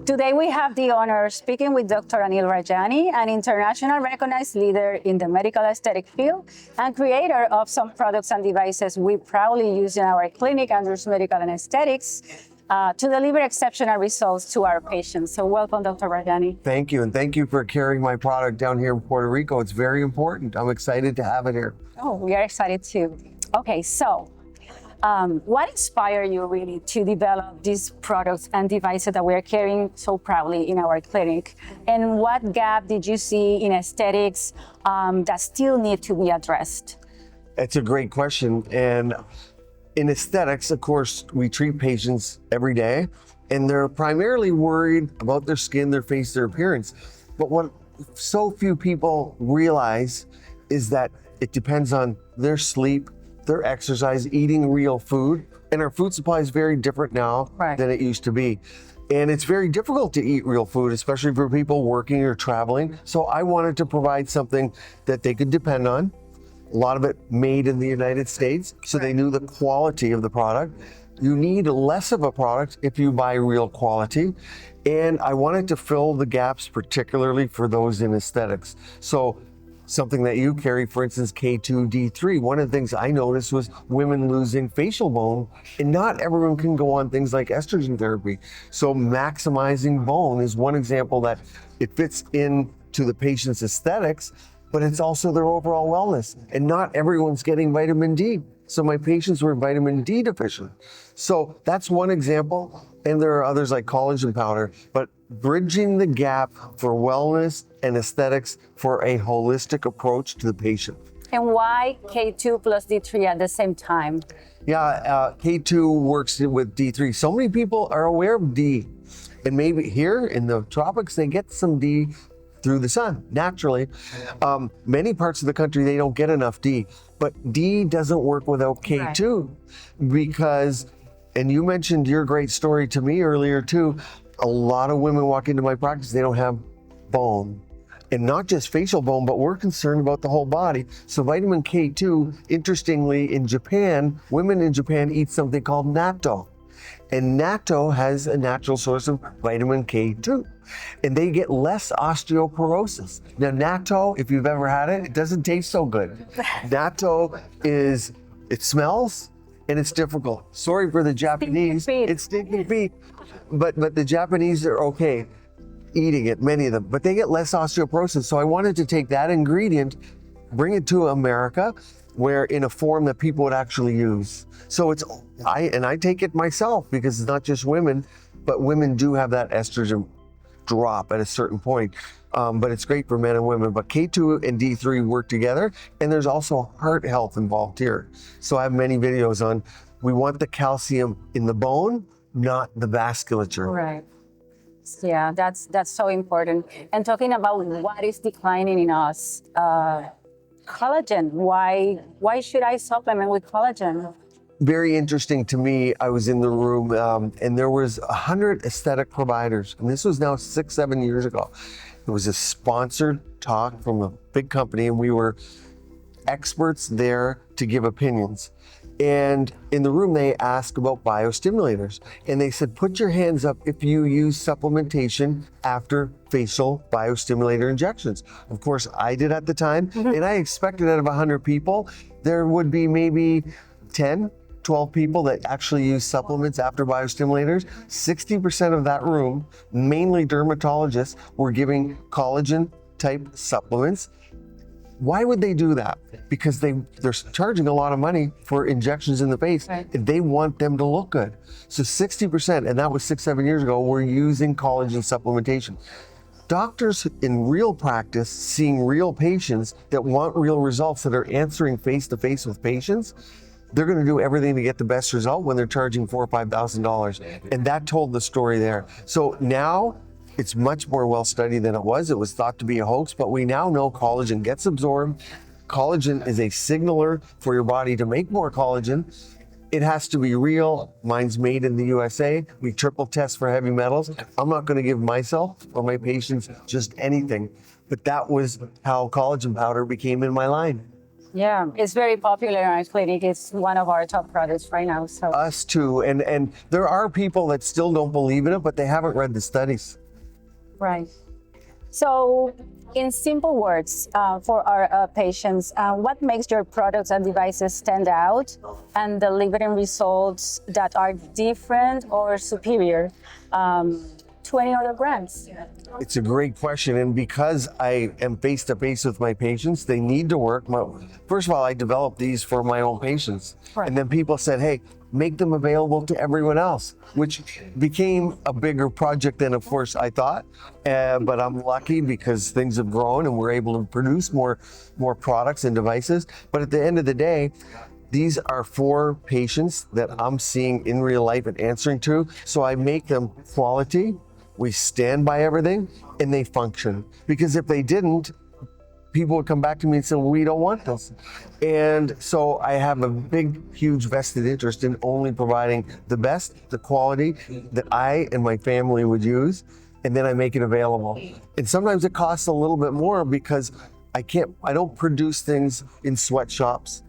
Today we have the honor of speaking with Dr. Anil Rajani, an international recognized leader in the medical aesthetic field and creator of some products and devices we proudly use in our clinic, Andrews Medical and Aesthetics, to deliver exceptional results to our patients. So welcome, Dr. Rajani. Thank you, and thank you for carrying my product down here in Puerto Rico. It's very important. I'm excited to have it here. Oh, we are excited too. Okay, so what inspired you really to develop these products and devices that we're carrying so proudly in our clinic? And what gap did you see in aesthetics that still need to be addressed? It's a great question. And in aesthetics, of course, we treat patients every day, and they're primarily worried about their skin, their face, their appearance. But what so few people realize is that it depends on their sleep, their exercise, eating real food. And our food supply is very different now than it used to be. And it's very difficult to eat real food, especially for people working or traveling. So I wanted to provide something that they could depend on. A lot of it made in the United States, so they knew the quality of the product. You need less of a product if you buy real quality. And I wanted to fill the gaps, particularly for those in aesthetics. So something that you carry, for instance, K2-D3, one of the things I noticed was women losing facial bone, and not everyone can go on things like estrogen therapy. So maximizing bone is one example that it fits into the patient's aesthetics, but it's also their overall wellness. And not everyone's getting vitamin D. So my patients were vitamin D deficient. So that's one example. And there are others like collagen powder, but bridging the gap for wellness and aesthetics for a holistic approach to the patient. And why K2 plus D3 at the same time? Yeah, K2 works with D3. So many people are aware of D. And maybe here in the tropics, they get some D through the sun, naturally. Many parts of the country, they don't get enough D, but D doesn't work without K2 because, and you mentioned your great story to me earlier too, a lot of women walk into my practice, they don't have bone. And not just facial bone, but we're concerned about the whole body. So vitamin K2, interestingly, in Japan, women in Japan eat something called natto. And natto has a natural source of vitamin K2, and they get less osteoporosis. Now, natto, if you've ever had it, it doesn't taste so good. Natto it smells and it's difficult. Sorry for the Japanese, it's stinky feet, but the Japanese are okay eating it, many of them, but they get less osteoporosis. So I wanted to take that ingredient, bring it to America, where in a form that people would actually use. So I take it myself because it's not just women, but women do have that estrogen drop at a certain point. But it's great for men and women. But K2 and D3 work together, and there's also heart health involved here. So I have many videos on, we want the calcium in the bone, not the vasculature. Right. Yeah, that's so important. And talking about what is declining in us, collagen. Why should I supplement with collagen? Very interesting to me. I was in the room and there was 100 aesthetic providers, and this was now 6-7 years ago. It was a sponsored talk from a big company, and we were experts there to give opinions. And in the room, they asked about biostimulators. And they said, put your hands up if you use supplementation after facial biostimulator injections. Of course, I did at the time. And I expected out of 100 people, there would be maybe 10, 12 people that actually use supplements after biostimulators. 60% of that room, mainly dermatologists, were giving collagen type supplements. Why would they do that? Because they're charging a lot of money for injections in the face, and they want them to look good. So 60%, and that was 6-7 years ago, were using collagen supplementation. Doctors in real practice, seeing real patients that want real results, that are answering face-to-face with patients, they're going to do everything to get the best result when they're charging $4,000 or $5,000. And that told the story there. So now, it's much more well studied than it was. It was thought to be a hoax, but we now know collagen gets absorbed. Collagen is a signaler for your body to make more collagen. It has to be real. Mine's made in the USA. We triple test for heavy metals. I'm not going to give myself or my patients just anything, but that was how collagen powder became in my line. Yeah, it's very popular in our clinic. It's one of our top products right now. So Us too. And there are people that still don't believe in it, but they haven't read the studies. right. So, in simple words, for our patients, what makes your products and devices stand out and delivering results that are different or superior to any other brands? It's a great question. And because I am face to face with my patients, they need to work. First of all, I developed these for my own patients. Right. And then people said, hey, make them available to everyone else, which became a bigger project than, of course, I thought. But I'm lucky because things have grown and we're able to produce more products and devices. But at the end of the day, these are for patients that I'm seeing in real life and answering to. So I make them quality. We stand by everything and they function. Because if they didn't, people would come back to me and say, well, we don't want this. And so I have a big, huge vested interest in only providing the best, the quality that I and my family would use, and then I make it available. And sometimes it costs a little bit more because I don't produce things in sweatshops,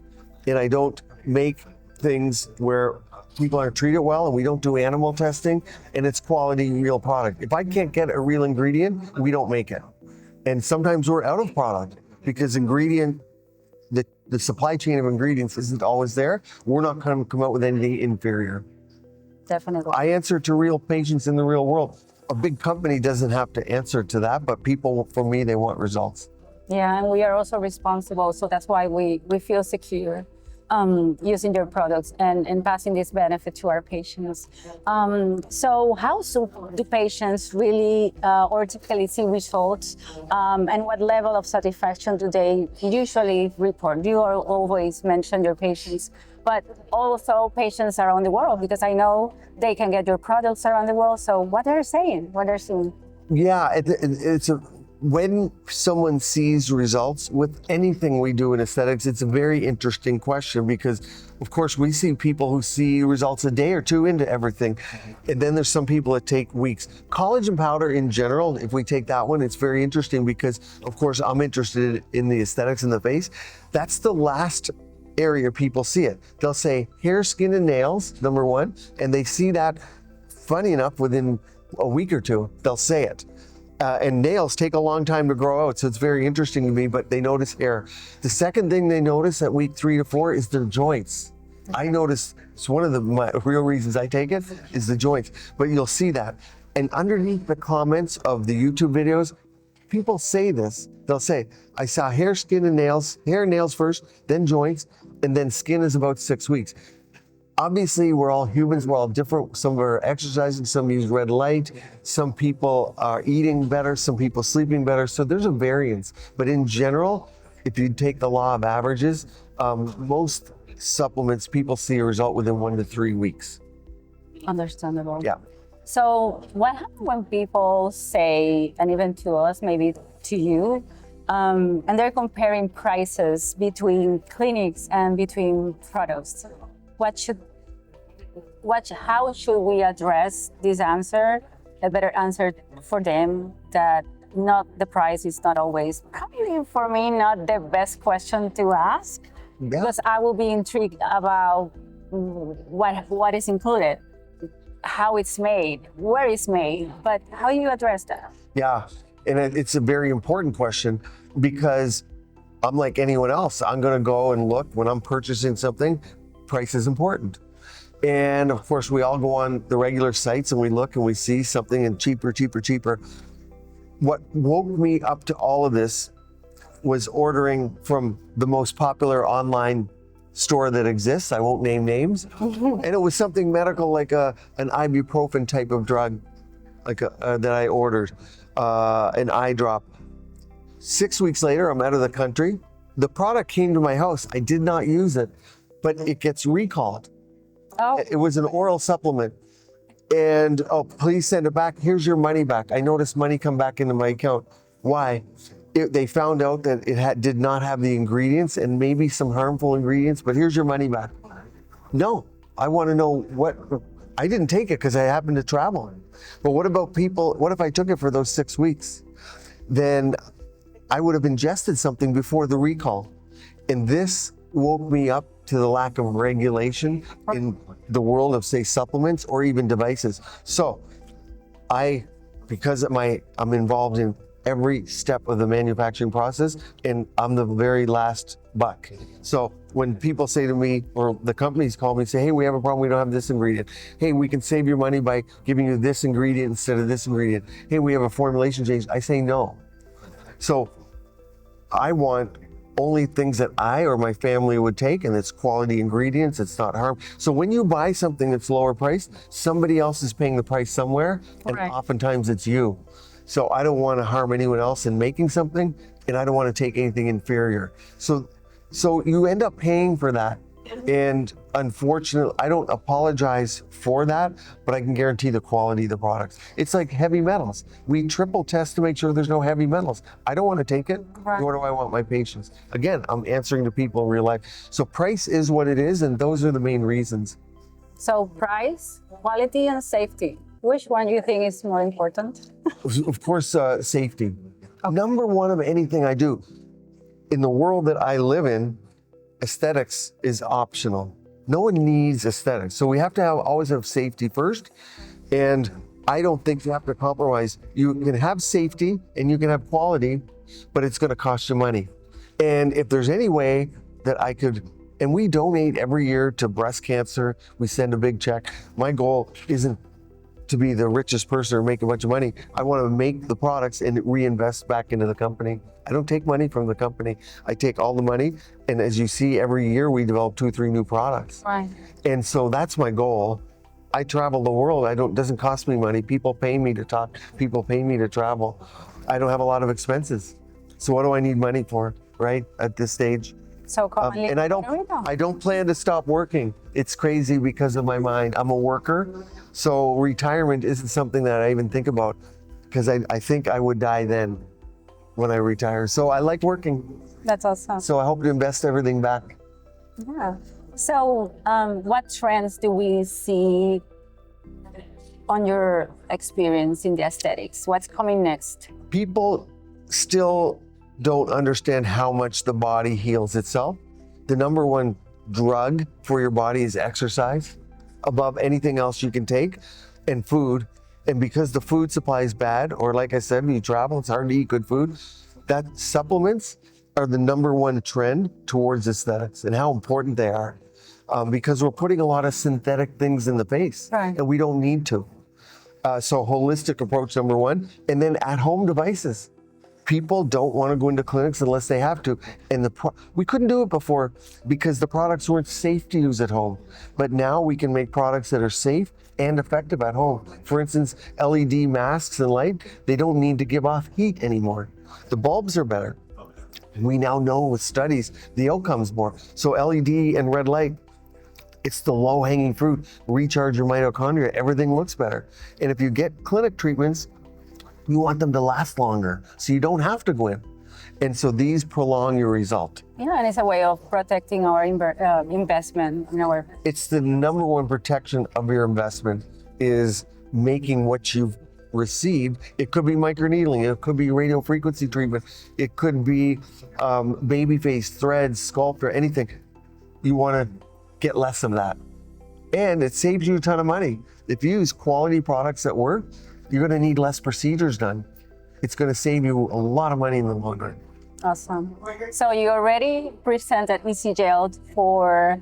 and I don't make things where people aren't treated well, and we don't do animal testing, and it's quality, real product. If I can't get a real ingredient, we don't make it. And sometimes we're out of product because the supply chain of ingredients isn't always there. We're not going to come out with anything inferior. Definitely. I answer to real patients in the real world. A big company doesn't have to answer to that, but people, for me, they want results. Yeah, and we are also responsible, so that's why we feel secure using your products and passing this benefit to our patients. So how soon do patients really or typically see results, and what level of satisfaction do they usually report? You always mention your patients, but also patients around the world, because I know they can get your products around the world. So what they're saying, what they're seeing? Yeah, when someone sees results with anything we do in aesthetics, it's a very interesting question because, of course, we see people who see results a day or two into everything. And then there's some people that take weeks. Collagen powder in general, if we take that one, it's very interesting because, of course, I'm interested in the aesthetics in the face. That's the last area people see it. They'll say hair, skin, and nails, number one, and they see that, funny enough, within a week or two, they'll say it. And nails take a long time to grow out, so it's very interesting to me, but they notice hair. The second thing they notice at week 3 to 4 is their joints. I notice, it's one of my real reasons I take it, is the joints, but you'll see that. And underneath the comments of the YouTube videos, people say this. They'll say, I saw hair, skin, and nails, hair and nails first, then joints, and then skin is about 6 weeks. Obviously, we're all humans, we're all different. Some are exercising, some use red light, some people are eating better, some people sleeping better. So there's a variance. But in general, if you take the law of averages, most supplements, people see a result within 1 to 3 weeks. Understandable. Yeah. So what happens when people say, and even to us, maybe to you, and they're comparing prices between clinics and between products? How should we address this answer, a better answer for them, that not the price is not always, probably for me, not the best question to ask, because I will be intrigued about what is included, how it's made, where it's made, but how do you address that? Yeah, and it's a very important question because I'm like anyone else. I'm gonna go and look when I'm purchasing something, price is important. And of course, we all go on the regular sites and we look and we see something and cheaper, cheaper, cheaper. What woke me up to all of this was ordering from the most popular online store that exists. I won't name names. And it was something medical, like an ibuprofen type of drug, like that I ordered, an eye drop. 6 weeks later, I'm out of the country. The product came to my house. I did not use it, but it gets recalled. Oh. It was an oral supplement. And, oh, please send it back. Here's your money back. I noticed money come back into my account. Why? They found out that it did not have the ingredients and maybe some harmful ingredients, but here's your money back. No, I want to know I didn't take it because I happened to travel. But what about people, what if I took it for those 6 weeks? Then I would have ingested something before the recall. And this woke me up to the lack of regulation in the world of, say, supplements or even devices. So because I'm involved in every step of the manufacturing process, and I'm the very last buck. So when people say to me, or the companies call me and say, hey, we have a problem, we don't have this ingredient. Hey, we can save your money by giving you this ingredient instead of this ingredient. Hey, we have a formulation change. I say no. So I want only things that I or my family would take, and it's quality ingredients, it's not harm. So when you buy something that's lower priced, somebody else is paying the price somewhere, and Right. oftentimes it's you. So I don't want to harm anyone else in making something, and I don't want to take anything inferior. So you end up paying for that. And unfortunately, I don't apologize for that, but I can guarantee the quality of the products. It's like heavy metals. We triple test to make sure there's no heavy metals. I don't want to take it, Right. nor do I want my patients. Again, I'm answering to people in real life. So price is what it is, and those are the main reasons. So price, quality, and safety. Which one do you think is more important? Of course, safety. Number one of anything I do. In the world that I live in, aesthetics is optional. No one needs aesthetics. So we have to always have safety first. And I don't think you have to compromise. You can have safety and you can have quality, but it's going to cost you money. And if there's any way that I could, and we donate every year to breast cancer, we send a big check. My goal isn't to be the richest person or make a bunch of money. I want to make the products and reinvest back into the company. I don't take money from the company. I take all the money. And as you see, every year we develop 2 or 3 new products. Right. And so that's my goal. I travel the world. It doesn't cost me money. People pay me to talk. People pay me to travel. I don't have a lot of expenses. So what do I need money for, right? At this stage. So come and live And in Puerto Rico. I don't plan to stop working. It's crazy because of my mind. I'm a worker. So retirement isn't something that I even think about, because I think I would die then when I retire. So I like working. That's awesome. So I hope to invest everything back. Yeah. So what trends do we see on your experience in the aesthetics? What's coming next? People still don't understand how much the body heals itself. The number one drug for your body is exercise, above anything else you can take, and food. And because the food supply is bad, or like I said, when you travel, it's hard to eat good food, that supplements are the number one trend towards aesthetics and how important they are. Because we're putting a lot of synthetic things in the face, Right. and we don't need to. So holistic approach, number one, and then at-home devices. People don't want to go into clinics unless they have to. And we couldn't do it before because the products weren't safe to use at home. But now we can make products that are safe and effective at home. For instance, LED masks and light, they don't need to give off heat anymore. The bulbs are better. We now know with studies, the outcome's more. So LED and red light, it's the low-hanging fruit. Recharge your mitochondria, everything looks better. And if you get clinic treatments, you want them to last longer, so you don't have to go in. And so these prolong your result. Yeah, and it's a way of protecting our investment in our. It's the number one protection of your investment is making what you've received. It could be microneedling, it could be radio frequency treatment, it could be baby face, threads, sculpture, anything. You want to get less of that. And it saves you a ton of money. If you use quality products that work, you're going to need less procedures done. It's going to save you a lot of money in the long run. Awesome. So you already presented Easy Gel for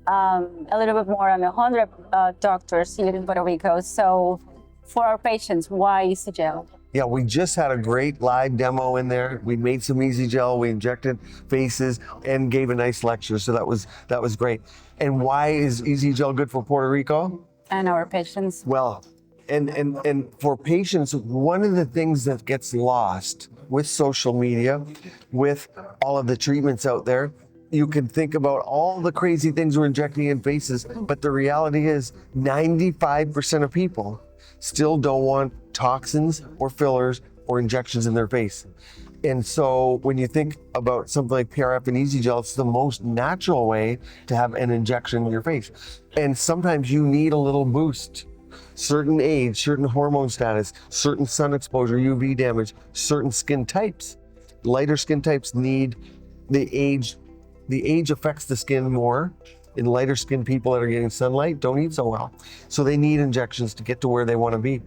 a little bit more than 100 doctors here in Puerto Rico. So for our patients, why Easy Gel? Yeah, we just had a great live demo in there. We made some Easy Gel, we injected faces and gave a nice lecture. So that was great. And why is Easy Gel good for Puerto Rico? And our patients. Well, and for patients, one of the things that gets lost with social media, with all of the treatments out there, you can think about all the crazy things we're injecting in faces, but the reality is 95% of people still don't want toxins or fillers or injections in their face. And so when you think about something like PRF and Easy Gel, it's the most natural way to have an injection in your face. And sometimes you need a little boost. Certain age, certain hormone status, certain sun exposure, UV damage, certain skin types. Lighter skin types need the age the age affects the skin more. And lighter skinned people that are getting sunlight don't eat so well. So they need injections to get to where they want to be.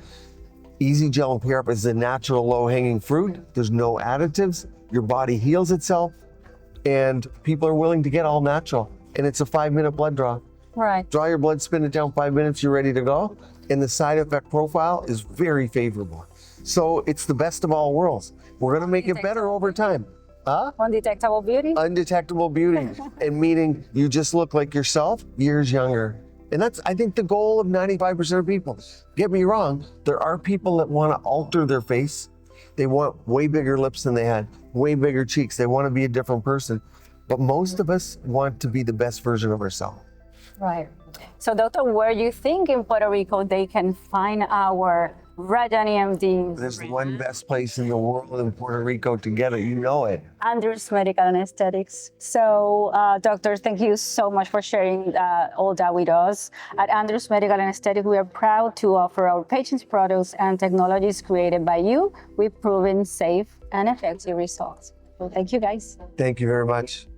Easy Gel and PRP is a natural low hanging fruit. There's no additives. Your body heals itself. And people are willing to get all natural. And it's a 5-minute blood draw. Right. Draw your blood, spin it down 5 minutes, you're ready to go. And the side effect profile is very favorable. So it's the best of all worlds. We're gonna make it better over time. Huh? Undetectable beauty? Undetectable beauty. And meaning you just look like yourself years younger. And that's, I think, the goal of 95% of people. Get me wrong, there are people that wanna alter their face. They want way bigger lips than they had, way bigger cheeks. They wanna be a different person. But most of us want to be the best version of ourselves. Right. So, Doctor, where do you think in Puerto Rico they can find our Rajani MD? There's one best place in the world in Puerto Rico to get it. You know it. Andrews Medical and Aesthetics. So, doctor, thank you so much for sharing all that with us. At Andrews Medical and Aesthetics, we are proud to offer our patients products and technologies created by you with proven safe and effective results. So, thank you, guys. Thank you very much.